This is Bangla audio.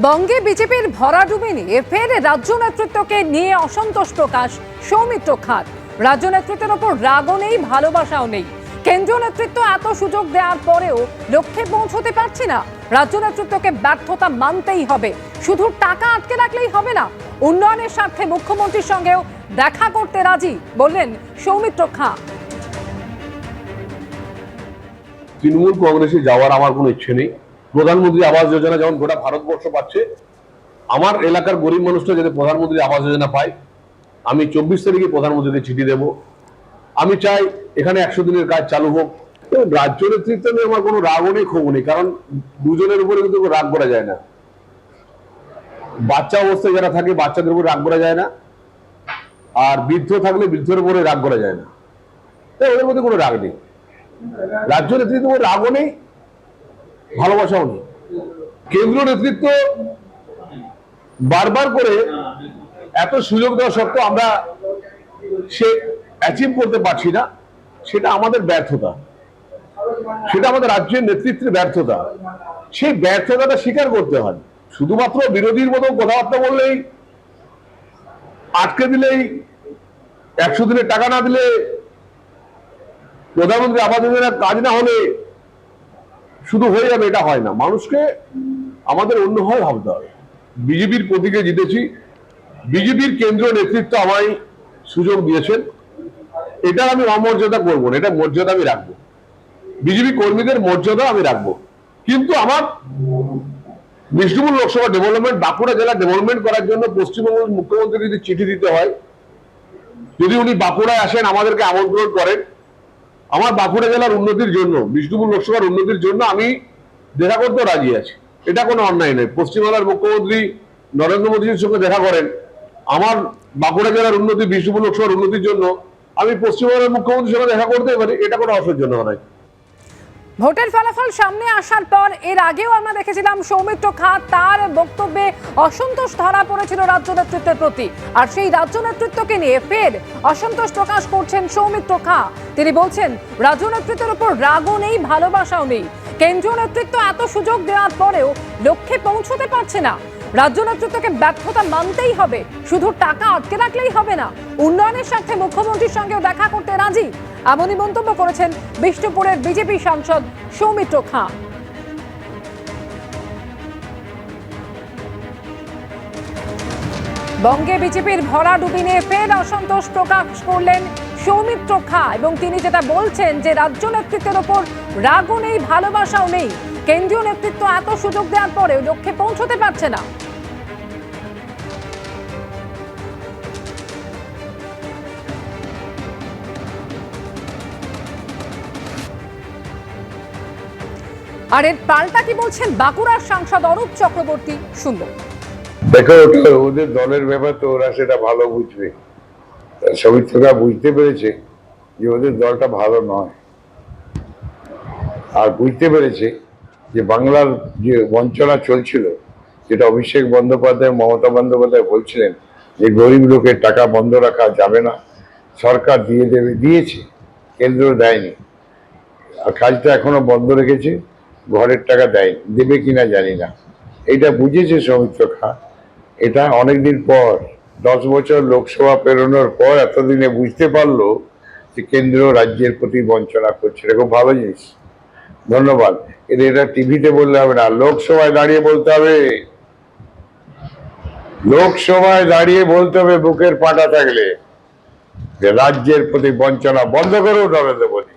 বঙ্গে বিজেপির ভরাডুবি নিয়ে ফের রাজ্য নেতৃত্বকে নিয়ে অসন্তোষ প্রকাশ সৌমিত্র খাঁর। রাজ্য নেতৃত্বের ওপর রাগও নেই, ভালোবাসাও নেই। কেন্দ্রীয় নেতৃত্ব এত সুযোগ দেওয়ার পরেও লক্ষ্যে পৌঁছতে পারছে না। রাজ্য নেতৃত্বকে ব্যর্থতা মানতেই হবে, শুধু টাকা আটকে রাখলেই হবে না। উন্নয়নের স্বার্থে মুখ্যমন্ত্রীর সঙ্গেও দেখা করতে রাজি বললেন সৌমিত্র খাঁ। তৃণমূল কংগ্রেসে যাওয়ার আমার কোনো ইচ্ছে নেই। প্রধানমন্ত্রী আবাস যোজনা যেমন গোটা ভারতবর্ষ পাচ্ছে, আমার এলাকার গরিব মানুষটা যাতে প্রধানমন্ত্রী আবাস যোজনা পায়, আমি 24 তারিখে প্রধানমন্ত্রীকে চিঠি দেব। আমি চাই এখানে 100 দিনের কাজ চালু হোক। রাজ্য নেতৃত্ব নিয়ে আমার কোনো রাগও নেই, ক্ষোভ নেই, কারণ দুজনের উপরে কিন্তু রাগ করা যায় না। বাচ্চা অবস্থায় যারা থাকে বাচ্চাদের উপরে রাগ করা যায় না, আর বৃদ্ধ থাকলে বৃদ্ধের উপরে রাগ করা যায় না। তাই ওদের মধ্যে কোনো রাগ নেই। রাজ্য নেতৃত্বের রাগও নেই, ভালোবাসাও নেই। কেন্দ্রীয় নেতৃত্ব বারবার করে এত সুযোগ দেওয়া সত্ত্বেও আমরা সে অ্যাচিভ করতে পারছি না, সেটা আমাদের ব্যর্থতা, সেটা আমাদের রাজ্যের নেতৃত্বের ব্যর্থতা। সেই ব্যর্থতাটা স্বীকার করতে হয়। শুধুমাত্র বিরোধীর মতো কথাবার্তা বললেই, আটকে দিলেই, 100 দিনের টাকা না দিলে, প্রধানমন্ত্রী আবাস যোজনার কাজ না হলে শুধু হয়ে যাবে, এটা হয় না। মানুষকে আমাদের অন্যভাবে ভাবতে হবে। বিজেপির প্রতীকে জিতেছি, বিজেপির কেন্দ্রীয় নেতৃত্ব আমায় সুযোগ দিয়েছেন, এটা আমি অমর্যাদা করবো না, এটা মর্যাদা আমি রাখবো। বিজেপি কর্মীদের মর্যাদা আমি রাখবো। কিন্তু আমার বিষ্ণুপুর লোকসভা ডেভেলপমেন্ট, বাঁকুড়া জেলা ডেভেলপমেন্ট করার জন্য পশ্চিমবঙ্গের মুখ্যমন্ত্রী যদি চিঠি দিতে হয়, যদি উনি বাঁকুড়ায় আসেন, আমাদেরকে আমন্ত্রণ করেন, আমার বাঁকুড়া জেলার উন্নতির জন্য, বিষ্ণুপুর লোকসভার উন্নতির জন্য আমি দেখা করতে রাজি আছি। এটা কোনো অন্যায় নয়। পশ্চিমবাংলার মুখ্যমন্ত্রী নরেন্দ্র মোদীর সঙ্গে দেখা করেন, আমার বাঁকুড়া জেলার উন্নতি, বিষ্ণুপুর লোকসভার উন্নতির জন্য আমি পশ্চিমবাংলার মুখ্যমন্ত্রীর সঙ্গে দেখা করতে পারি, এটা কোনো অসহ্যজনক নয়। ভোটের ফলাফল সামনে আসার পর এর আগেও আমরা দেখেছিলাম সৌমিত্র খাঁ তার বক্তব্যে অসন্তোষ ধরা পড়েছিল রাজ্য নেতৃত্বের প্রতি, আর সেই রাজ্য নেতৃত্বকে নিয়ে ফের অসন্তোষ প্রকাশ করছেন সৌমিত্র খাঁ। তিনি বলছেন রাজ্য নেতৃত্বের উপর রাগও নেই, ভালোবাসাও নেই। কেন্দ্রীয় নেতৃত্ব এত সুযোগ দেওয়ার পরেও লক্ষ্যে পৌঁছতে পারছে না। রাজ্য নেতৃত্বকে ব্যর্থতা মানতেই হবে, শুধু টাকা আটকে রাখলেই হবে না। উন্নয়নের স্বার্থে মুখ্যমন্ত্রীর সঙ্গেও দেখা করতে রাজি, এমনই মন্তব্য করেছেন বিষ্ণুপুরের বিজেপি সাংসদ সৌমিত্র খাঁ। বঙ্গে বিজেপির ভরাডুবি নিয়ে ফের অসন্তোষ প্রকাশ করলেন সৌমিত্র খাঁ, এবং তিনি যেটা বলছেন যে রাজ্য নেতৃত্বের ওপর রাগও নেই, ভালোবাসাও নেই। কেন্দ্রীয় নেতৃত্ব এত সুযোগ দেওয়ার পরেও লক্ষ্যে পৌঁছতে পারছে না। আর এর পাল্টা কি বলছেন বাঁকুড়ার সাংসদ অরূপ চক্রবর্তী, শুনবো। দেখো, ওদের দলের ব্যাপার তো, ওরা সেটা ভালো বুঝবে। সৌমিত্ররা বুঝতে পেরেছে যে ওদের দলটা ভালো নয়, আর বুঝতে পেরেছে যে বাংলার যে বঞ্চনা চলছিল, যেটা অভিষেক বন্দ্যোপাধ্যায়, মমতা বন্দ্যোপাধ্যায় বলছিলেন যে গরিব লোকের টাকা বন্ধ রাখা যাবে না, সরকার দিয়ে দেবে, দিয়েছে, কেন্দ্র দেয়নি, আর কাজটা এখনো বন্ধ রেখেছে, ঘরের টাকা দেয়নি, দেবে কিনা জানি না। এইটা বুঝেছে সৌমিত্র খাঁ। এটা অনেকদিন পর, 10 বছর লোকসভা পেরোনোর পর এতদিনে বুঝতে পারলো যে কেন্দ্র রাজ্যের প্রতি বঞ্চনা করছে। এটা খুব ভালো জিনিস, ধন্যবাদ। এটা টিভিতে বললে হবে না, লোকসভায় দাঁড়িয়ে বলতে হবে, লোকসভায় দাঁড়িয়ে বলতে হবে বুকের পাটা থাকলে যে রাজ্যের প্রতি বঞ্চনা বন্ধ করুন নরেন্দ্র মোদী।